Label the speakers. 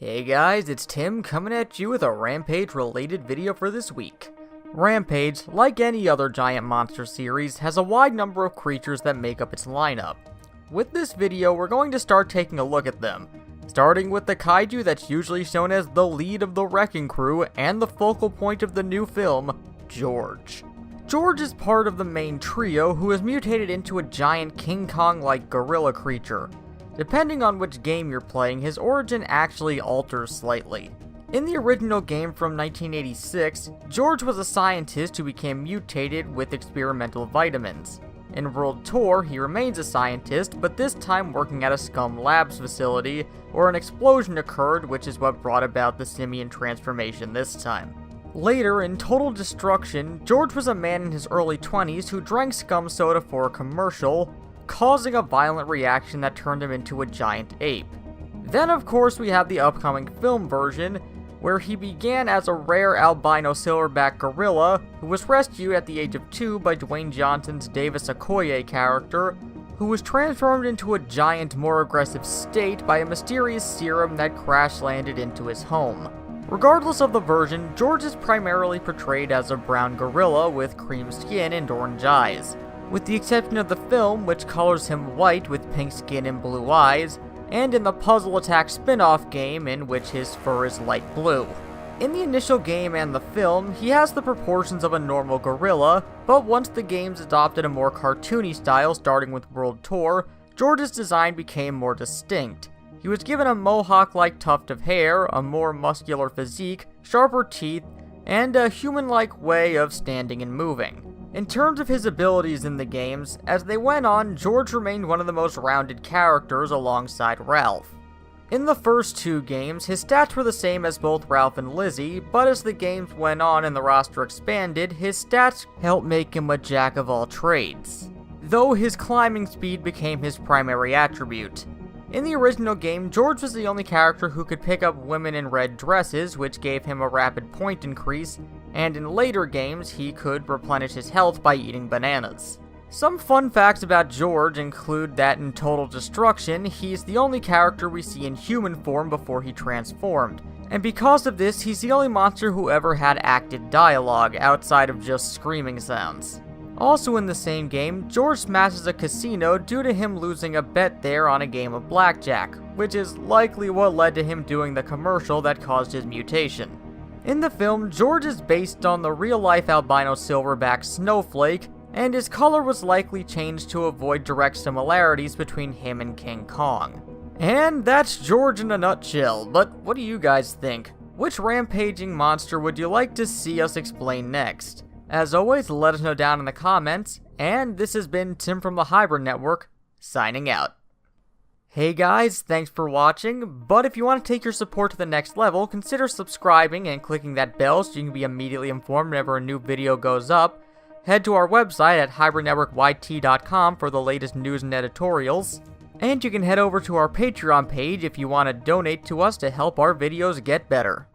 Speaker 1: Hey guys, it's Tim coming at you with a Rampage related video for this week. Rampage, like any other giant monster series, has a wide number of creatures that make up its lineup. With this video, we're going to start taking a look at them, starting with the kaiju that's usually shown as the lead of the wrecking crew and the focal point of the new film, George. George is part of the main trio who is mutated into a giant King Kong-like gorilla creature. Depending on which game you're playing, his origin actually alters slightly. In the original game from 1986, George was a scientist who became mutated with experimental vitamins. In World Tour, he remains a scientist, but this time working at a Scum Labs facility, where an explosion occurred, which is what brought about the simian transformation this time. Later, in Total Destruction, George was a man in his early 20s who drank Scum Soda for a commercial, causing a violent reaction that turned him into a giant ape. Then of course we have the upcoming film version, where he began as a rare albino silverback gorilla who was rescued at the age of 2 by Dwayne Johnson's Davis Okoye character, who was transformed into a giant, more aggressive state by a mysterious serum that crash-landed into his home. Regardless of the version, George is primarily portrayed as a brown gorilla with cream skin and orange eyes, with the exception of the film, which colors him white with pink skin and blue eyes, and in the Puzzle Attack spin-off game in which his fur is light blue. In the initial game and the film, he has the proportions of a normal gorilla, but once the games adopted a more cartoony style starting with World Tour, George's design became more distinct. He was given a mohawk-like tuft of hair, a more muscular physique, sharper teeth, and a human-like way of standing and moving. In terms of his abilities in the games, as they went on, George remained one of the most rounded characters alongside Ralph. In the first two games, his stats were the same as both Ralph and Lizzie, but as the games went on and the roster expanded, his stats helped make him a jack of all trades, though his climbing speed became his primary attribute. In the original game, George was the only character who could pick up women in red dresses, which gave him a rapid point increase, and in later games, he could replenish his health by eating bananas. Some fun facts about George include that in Total Destruction, he's the only character we see in human form before he transformed, and because of this, he's the only monster who ever had acted dialogue outside of just screaming sounds. Also in the same game, George smashes a casino due to him losing a bet there on a game of blackjack, which is likely what led to him doing the commercial that caused his mutation. In the film, George is based on the real-life albino silverback Snowflake, and his color was likely changed to avoid direct similarities between him and King Kong. And that's George in a nutshell, but what do you guys think? Which rampaging monster would you like to see us explain next? As always, let us know down in the comments, and this has been Tim from the Hybrid Network, signing out. Hey guys, thanks for watching, but if you want to take your support to the next level, consider subscribing and clicking that bell so you can be immediately informed whenever a new video goes up. Head to our website at hybridnetworkyt.com for the latest news and editorials, and you can head over to our Patreon page if you want to donate to us to help our videos get better.